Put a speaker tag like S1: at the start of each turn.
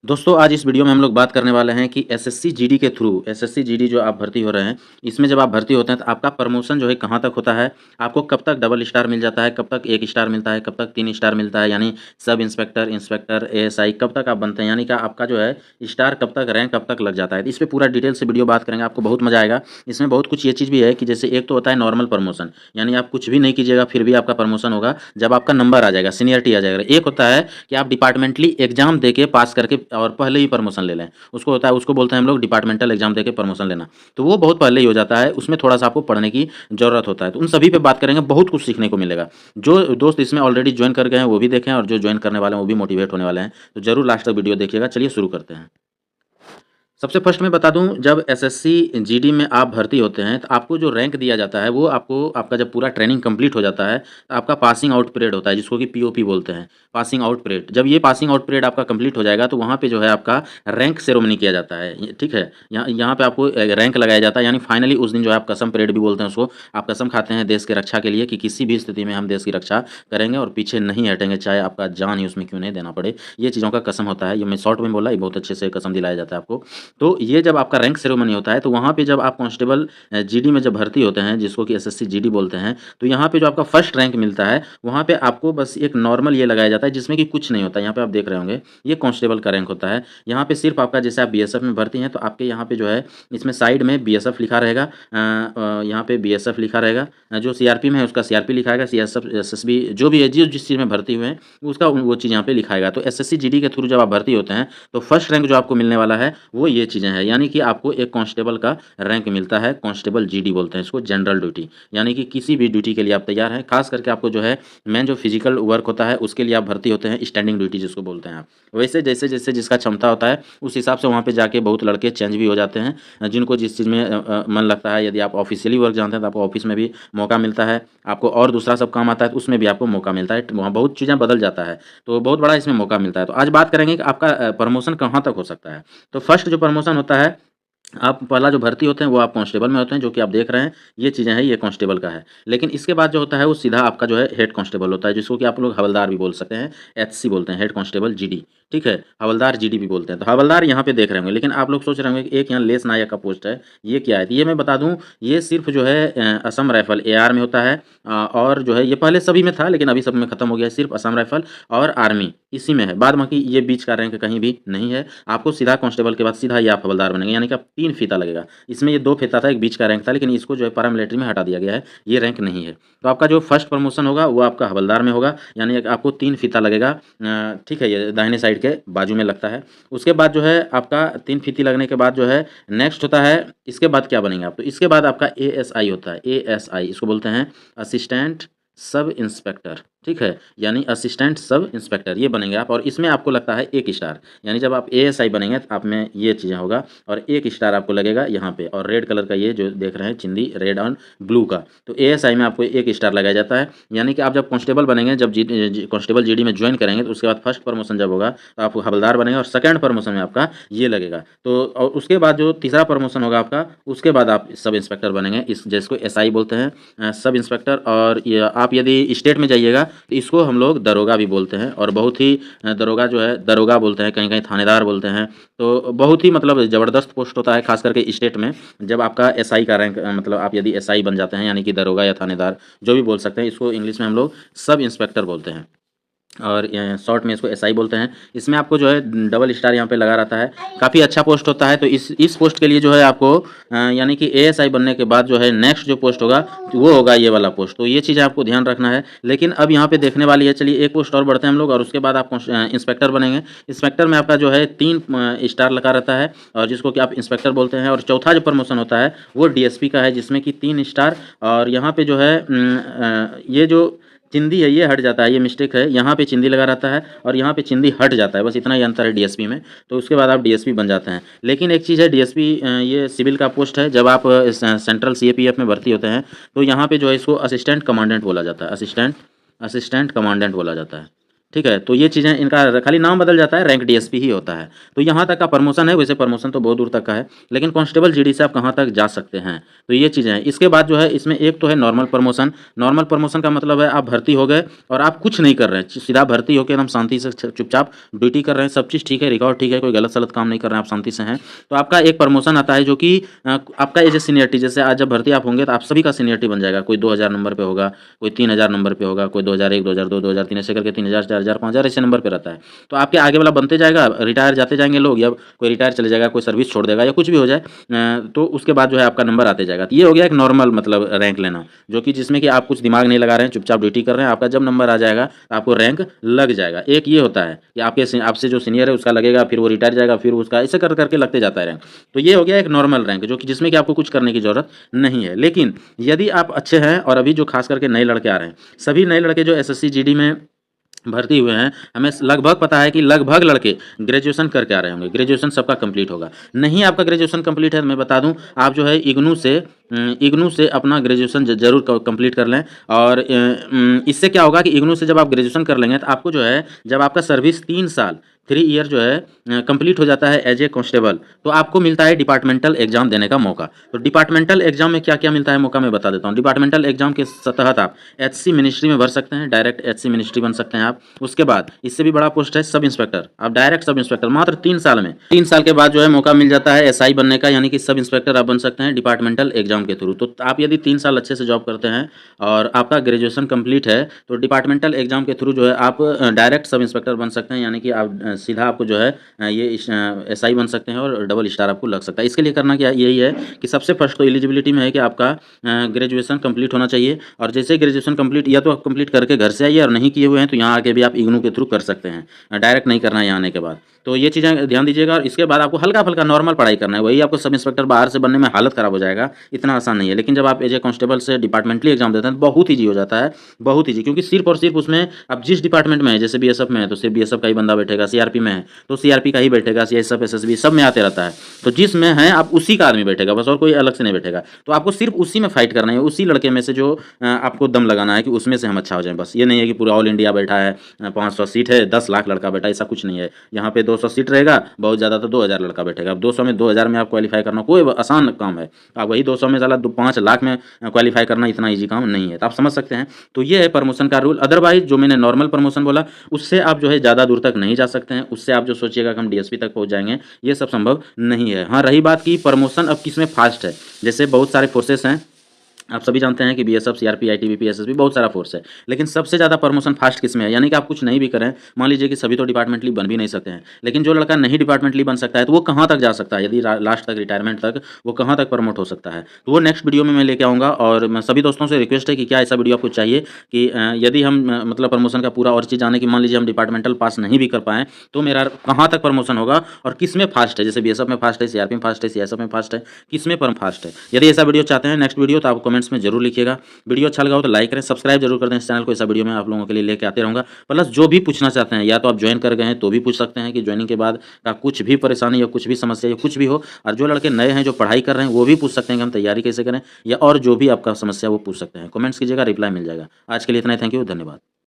S1: दोस्तों आज इस वीडियो में हम लोग बात करने वाले हैं कि एसएससी जीडी के थ्रू एसएससी जीडी जो आप भर्ती हो रहे हैं, इसमें जब आप भर्ती होते हैं तो आपका प्रमोशन जो है कहाँ तक होता है, आपको कब तक डबल स्टार मिल जाता है, कब तक 1 स्टार मिलता है, कब तक 3 स्टार मिलता है, यानी सब इंस्पेक्टर, इंस्पेक्टर, एएसआई कब तक आप बनते हैं, यानी कि आपका जो है स्टार कब तक, रैंक कब तक लग जाता है। इस पे पूरा डिटेल से वीडियो बात करेंगे, आपको बहुत मजा आएगा। इसमें बहुत कुछ ये चीज़ भी है कि जैसे एक तो होता है नॉर्मल प्रमोशन, यानी आप कुछ भी नहीं कीजिएगा फिर भी आपका प्रमोशन होगा जब आपका नंबर आ जाएगा, सीनियरिटी आ जाएगा। एक होता है कि आप डिपार्टमेंटली एग्जाम देके पास करके और पहले ही प्रमोशन ले लें, उसको होता है, उसको बोलते हैं हम लोग डिपार्टमेंटल एग्जाम देके प्रमोशन लेना। तो वो बहुत पहले ही हो जाता है, उसमें थोड़ा सा आपको पढ़ने की ज़रूरत होता है। तो उन सभी पे बात करेंगे, बहुत कुछ सीखने को मिलेगा। जो दोस्त इसमें ऑलरेडी ज्वाइन कर गए हैं वो भी देखें, और जो ज्वाइन करने वाले हैं वो भी मोटिवेट होने वाले हैं। तो जरूर लास्ट तक वीडियो देखिएगा। चलिए शुरू करते हैं। सबसे फर्स्ट मैं बता दूं, जब एसएससी जीडी में आप भर्ती होते हैं तो आपको जो रैंक दिया जाता है वो आपको, आपका जब पूरा ट्रेनिंग कंप्लीट हो जाता है तो आपका पासिंग आउट परेड होता है, जिसको कि पीओपी बोलते हैं, पासिंग आउट परेड। जब ये पासिंग आउट परेड आपका कंप्लीट हो जाएगा तो वहाँ पे जो है आपका रैंक सेरेमनी किया जाता है, ठीक है। यहाँ पे आपको रैंक लगाया जाता है, यानी फाइनली उस दिन जो है आप कसम परेड भी बोलते हैं उसको, आप कसम खाते हैं देश की रक्षा के लिए कि किसी भी स्थिति में हम देश की रक्षा करेंगे और पीछे नहीं हटेंगे, चाहे आपका जान ही उसमें क्यों नहीं देना पड़े। ये चीज़ों का कसम होता है, ये मैं शॉर्ट में बोला, ये बहुत अच्छे से कसम दिलाया जाता है आपको। तो ये जब आपका रैंक सेरेमनी होता है तो वहाँ पे जब आप कांस्टेबल जीडी में जब भर्ती होते हैं, जिसको कि एसएससी जीडी बोलते हैं, तो यहाँ पे जो आपका फर्स्ट रैंक मिलता है वहाँ पे आपको बस एक नॉर्मल ये लगाया जाता है जिसमें कि कुछ नहीं होता है। यहाँ पे आप देख रहे होंगे ये कांस्टेबल का रैंक होता है। यहाँ पे सिर्फ आपका, जैसे आप बीएसएफ में भर्ती हैं तो आपके यहाँ पे जो है इसमें साइड में बीएसएफ लिखा रहेगा, यहाँ पे बीएसएफ लिखा रहेगा, जो सीआरपी में है उसका सीआरपी लिखा रहेगा, सीएसएफ एसएसबी जो भी है, जिस चीज़ में भर्ती हुए हैं उसका वो चीज़ यहाँ पे लिखाएगा। तो एसएससी जीडी के थ्रू जब आप भर्ती होते हैं तो फर्स्ट रैंक जो आपको मिलने वाला है वो ये चीज़ें हैं, यानी कि आपको एक कांस्टेबल का रैंक मिलता है। कांस्टेबल जीडी बोलते हैं इसको, जनरल ड्यूटी, यानी कि किसी भी ड्यूटी के लिए आप तैयार हैं। खास करके आपको जो है मेन जो फिजिकल वर्क होता है उसके लिए आप भर्ती होते हैं, स्टैंडिंग ड्यूटी जिसको बोलते हैं आप। वैसे जैसे जैसे जिसका क्षमता होता है उस हिसाब से वहाँ पे जाके बहुत लड़के चेंज भी हो जाते हैं, जिनको जिस चीज़ में मन लगता है। यदि आप ऑफिशियली वर्क जानते हैं तो आपको ऑफिस में भी मौका मिलता है, आपको और दूसरा सब काम आता है तो उसमें भी आपको मौका मिलता है। वहाँ बहुत चीज़ें बदल जाता है, तो बहुत बड़ा इसमें मौका मिलता है। तो आज बात करेंगे कि आपका प्रमोशन कहाँ तक हो सकता है। तो फर्स्ट जो प्रमोशन होता है, आप पहला जो भर्ती होते हैं वो आप कांस्टेबल में होते हैं, जो कि आप देख रहे हैं ये चीज़ें हैं, ये कांस्टेबल का है। लेकिन इसके बाद जो होता है वो सीधा आपका जो है हेड कांस्टेबल होता है, जिसको कि आप लोग हवलदार भी बोल सकते हैं, एचसी बोलते हैं, हेड कांस्टेबल जीडी, ठीक है। हवलदार जीडी भी बोलते हैं। तो हवलदार यहाँ पे देख रहे होंगे, लेकिन आप लोग सोच रहे होंगे कि एक यहाँ लेस नायक का पोस्ट है, ये क्या है। तो ये मैं बता दूँ, ये सिर्फ जो है असम राइफल एआर में होता है, और जो है ये पहले सभी में था लेकिन अभी सब में खत्म हो गया है। सिर्फ असम राइफल और आर्मी इसी में है, बाद बाकी ये बीच का रैंक कहीं भी नहीं है। आपको सीधा कांस्टेबल के बाद सीधा ये आप हवलदार बनेंगे, यानी कि आप 3 फीता लगेगा। इसमें ये 2 फीता था, एक बीच का रैंक था, लेकिन इसको जो है पैरामिलिट्री में हटा दिया गया है, ये रैंक नहीं है। तो आपका जो फर्स्ट प्रमोशन होगा वो आपका हवलदार में होगा, यानी आपको 3 फीता लगेगा, ठीक है। ये दाहिने साइड के बाजू में लगता है। उसके बाद जो है आपका 3 फीती लगने के बाद जो है नेक्स्ट होता है, इसके बाद क्या बनेंगे आप, तो इसके बाद आपका एएसआई होता है। एएसआई इसको बोलते हैं असिस्टेंट सब इंस्पेक्टर, ठीक है, यानी असिस्टेंट सब इंस्पेक्टर ये बनेंगे आप। और इसमें आपको लगता है 1 स्टार, यानी जब आप एएसआई बनेंगे तो आप में ये चीज़ें होगा और 1 स्टार आपको लगेगा यहाँ पे। और रेड कलर का ये जो देख रहे हैं चिंदी, रेड और ब्लू का, तो एएसआई में आपको 1 स्टार लगाया जाता है। यानी कि आप जब कांस्टेबल बनेंगे, जब कांस्टेबल जीडी में ज्वाइन करेंगे तो उसके बाद फर्स्ट प्रमोशन जब होगा तो आप हवलदार बनेंगे, और सेकेंड प्रमोशन में आपका ये लगेगा। तो और उसके बाद जो तीसरा प्रमोशन होगा आपका, उसके बाद आप सब इंस्पेक्टर बनेंगे, इस जिसको एसआई बोलते हैं, सब इंस्पेक्टर। और आप यदि स्टेट में जाइएगा तो इसको हम लोग दरोगा भी बोलते हैं, और बहुत ही दरोगा जो है दरोगा बोलते हैं, कहीं कहीं थानेदार बोलते हैं। तो बहुत ही मतलब ज़बरदस्त पोस्ट होता है, खास करके स्टेट में जब आपका एसआई का रैंक, मतलब आप यदि एसआई बन जाते हैं, यानी कि दरोगा या थानेदार जो भी बोल सकते हैं, इसको इंग्लिश में हम लोग सब इंस्पेक्टर बोलते हैं, और शॉर्ट में इसको एसआई बोलते हैं। इसमें आपको जो है डबल स्टार यहाँ पे लगा रहता है, काफ़ी अच्छा पोस्ट होता है। तो इस पोस्ट के लिए जो है आपको यानी कि एएसआई बनने के बाद जो है नेक्स्ट जो पोस्ट होगा तो वो होगा ये वाला पोस्ट। तो ये चीज़ें आपको ध्यान रखना है। लेकिन अब यहाँ पे देखने वाली है, चलिए एक पोस्ट और बढ़ते हैं हम लोग, और उसके बाद आप इंस्पेक्टर बनेंगे। इंस्पेक्टर में आपका जो है 3 स्टार लगा रहता है, और जिसको कि आप इंस्पेक्टर बोलते हैं। और चौथा जो प्रमोशन होता है वो डीएसपी का है, जिसमें कि 3 स्टार, और यहाँ पे जो है ये जो चिंदी है ये हट जाता है, ये मिस्टेक है, यहाँ पे चिंदी लगा रहता है और यहाँ पे चिंदी हट जाता है, बस इतना ही अंतर है डीएसपी में। तो उसके बाद आप डीएसपी बन जाते हैं। लेकिन एक चीज़ है, डीएसपी ये सिविल का पोस्ट है। जब आप सेंट्रल सीएपीएफ में भर्ती होते हैं तो यहाँ पे जो है इसको असिस्टेंट कमांडेंट बोला जाता है, असिस्टेंट कमांडेंट बोला जाता है। ठीक है, तो ये चीज़ें इनका खाली नाम बदल जाता है, रैंक डीएसपी ही होता है। तो यहाँ तक का प्रमोशन है, वैसे प्रमोशन तो बहुत दूर तक का है, लेकिन कांस्टेबल जीडी से आप कहाँ तक जा सकते हैं, तो ये चीज़ें हैं। इसके बाद जो है इसमें एक तो है नॉर्मल प्रमोशन। नॉर्मल प्रमोशन का मतलब है आप भर्ती हो गए और आप कुछ नहीं कर रहे हैं, सीधा भर्ती होकर एकदम शांति से चुपचाप ड्यूटी कर रहे हैं, सब चीज़ ठीक है, रिकॉर्ड ठीक है, कोई गलत सलत काम नहीं कर रहे हैं, आप शांति से हैं। तो आपका एक प्रमोशन आता है जो कि आपका एज ए सीनियरिटी, जैसे आज जब भर्ती आप होंगे तो आप सभी का सीनियरिटी बन जाएगा। कोई 2000 नंबर पे होगा, कोई 3000 नंबर पे होगा, कोई 2001, 2002, 2003 ऐसे करके 3000, 4000, 5000 ऐसे नंबर पे रहता है। तो आपके आगे वाला बनते जाएगा, रिटायर जाते जाएंगे लोग, या कोई रिटायर चले जाएगा, कोई सर्विस छोड़ देगा या कुछ भी हो जाए, तो उसके बाद जो है आपका नंबर आते जाएगा। तो ये हो गया एक नॉर्मल मतलब रैंक लेना, जो कि जिसमें कि आप कुछ दिमाग नहीं लगा रहे हैं, चुपचाप ड्यूटी कर रहे हैं, आपका जब नंबर आ जाएगा तो आपको रैंक लग जाएगा। एक ये होता है कि आपसे जो सीनियर है उसका लगेगा, फिर वो रिटायर जाएगा, फिर उसका ऐसे कर करके लगते जाता है रैंक। तो ये हो गया एक नॉर्मल रैंक, जो कि जिसमें कि आपको कुछ करने की ज़रूरत नहीं है। लेकिन यदि आप अच्छे हैं और अभी जो खास करके नए लड़के आ रहे हैं, सभी नए लड़के जो एसएससी जीडी में भर्ती हुए हैं, हमें लगभग पता है कि लगभग लड़के ग्रेजुएशन करके आ रहे होंगे, ग्रेजुएशन सबका कंप्लीट होगा। नहीं आपका ग्रेजुएशन कंप्लीट है तो मैं बता दूं, आप जो है इग्नू से अपना ग्रेजुएशन जरूर कंप्लीट कर लें। और इससे क्या होगा कि इग्नू से जब आप ग्रेजुएशन कर लेंगे तो आपको जो है, जब आपका सर्विस 3 साल 3 ईयर जो है कंप्लीट हो जाता है एज ए कांस्टेबल, तो आपको मिलता है डिपार्टमेंटल एग्जाम देने का मौका। तो डिपार्टमेंटल एग्जाम में क्या क्या मिलता है मौका, मैं बता देता हूँ। डिपार्टमेंटल एग्जाम के तहत आप एचसी मिनिस्ट्री में भर सकते हैं, डायरेक्ट एचसी मिनिस्ट्री बन सकते हैं आप। उसके बाद इससे भी बड़ा पोस्ट है सब इंस्पेक्टर, आप डायरेक्ट सब इंस्पेक्टर मात्र 3 साल में, 3 साल के बाद जो है मौका मिल जाता है एसआई बनने का, यानी कि सब इंस्पेक्टर आप बन सकते हैं डिपार्टमेंटल एग्जाम के थ्रू। तो आप यदि 3 साल अच्छे से जॉब करते हैं और आपका ग्रेजुएशन कंप्लीट है, तो डिपार्टमेंटल एग्जाम के थ्रू जो है आप डायरेक्ट सब इंस्पेक्टर बन सकते हैं, यानी कि आप सीधा आपको जो है ये एसआई बन सकते हैं और डबल स्टार आपको लग सकता है। इसके लिए करना क्या यही है कि सबसे फर्स्ट तो एलिजिबिलिटी में है कि आपका ग्रेजुएशन कंप्लीट होना चाहिए। और जैसे ग्रेजुएशन कंप्लीट, या तो आप कंप्लीट करके घर से आइए, और नहीं किए हुए हैं तो यहाँ आके भी आप इग्नू के थ्रू कर सकते हैं, डायरेक्ट नहीं करना है यहाँ आने के बाद। तो ये चीज़ें ध्यान दीजिएगा। और इसके बाद आपको हल्का फुल्का नॉर्मल पढ़ाई करना है, वही आपको सब इंस्पेक्टर बाहर से बनने में हालत ख़राब हो जाएगा, इतना आसान नहीं है। लेकिन जब आप एज ए कांस्टेबल से डिपार्टमेंटली एग्जाम देते हैं तो बहुत ईजी हो जाता है, बहुत ईजी। क्योंकि सिर्फ और सिर्फ उसमें आप जिस डिपार्टमेंट में है, जैसे बीएसएफ में है तो सिर्फ बीएसएफ का ही बंदा बैठेगा, सीआरपी में है तो सीआरपी का ही बैठेगा, सीएसएफ एसएसबी सब में आते रहता है, तो जिसमें है आप उसी का आदमी बैठेगा बस, और कोई अलग से नहीं बैठेगा। तो आपको सिर्फ उसी में फाइट करना है, उसी लड़के में से जो आपको दम लगाना है कि उसमें से हम अच्छा हो जाए बस। ये नहीं है कि पूरा ऑल इंडिया बैठा है, 500 सीट है, 10 लाख लड़का बैठा है, ऐसा कुछ नहीं है। यहाँ पे 200 सीट रहेगा, बहुत ज़्यादा तो 2000 लड़का बैठेगा। अब 200 में 2000 में आप क्वालिफाई करना कोई आसान काम है, आप वही 200 में साला 5 लाख में क्वालिफाई करना इतना ईजी काम नहीं है। तो आप समझ सकते हैं। तो ये है प्रमोशन का रूल। अदरवाइज जो मैंने नॉर्मल प्रमोशन बोला, उससे आप जो है ज़्यादा दूर तक नहीं जा सकते हैं, उससे आप जो सोचिएगा कि हम डीएसपी तक पहुँच जाएंगे, ये सब संभव नहीं है। हाँ, रही बात की प्रमोशन अब किस में फास्ट है, जैसे बहुत सारे फोर्सेस हैं, आप सभी जानते हैं कि बीएसएफ, सीआरपी, आईटीबीपी, एसएसबी बहुत सारा फोर्स है, लेकिन सबसे ज़्यादा प्रमोशन फास्ट किस में है, यानी कि आप कुछ नहीं भी करें, मान लीजिए कि सभी तो डिपार्टमेंटली बन भी नहीं सकते हैं, लेकिन जो लड़का नहीं डिपार्टमेंटली बन सकता है तो वो कहाँ तक जा सकता है, यदि लास्ट तक रिटायरमेंट तक वो कहाँ तक प्रमोट हो सकता है, तो वो नेक्स्ट वीडियो में मैं लेके आऊँगा। और मैं सभी दोस्तों से रिक्वेस्ट है कि क्या ऐसा वीडियो आपको चाहिए कि यदि हम मतलब प्रमोशन का पूरा और चीज़ जाने की, मान लीजिए हम डिपार्टमेंटल पास नहीं भी कर पाएँ तो मेरा कहाँ तक प्रमोशन होगा और किस में फास्ट है, जैसे बीएसएफ में फास्ट है, सीआरपी में फास्ट है, सीएसएफ में फास्ट है, किस में पर फास्ट है। यदि ऐसा वीडियो चाहते हैं नेक्स्ट वीडियो, तो आप कमेंट्स में जरूर लिखिएगा। वीडियो अच्छा लगा हो तो लाइक करें, सब्सक्राइब जरूर कर दें इस चैनल को, ऐसा वीडियो मैं आप लोगों के लिए लेके आते रहूँगा। प्लस जो भी पूछना चाहते हैं, या तो आप ज्वाइन कर गए हैं तो भी पूछ सकते हैं कि ज्वाइनिंग के बाद का कुछ भी परेशानी या कुछ भी समस्या या कुछ भी हो, और जो लड़के नए हैं जो पढ़ाई कर रहे हैं वो भी पूछ सकते हैं कि हम तैयारी कैसे करें, या और जो भी आपका समस्या वो पूछ सकते हैं। कमेंट्स कीजिएगा, रिप्लाई मिल जाएगा। आज के लिए इतना ही, थैंक यू, धन्यवाद।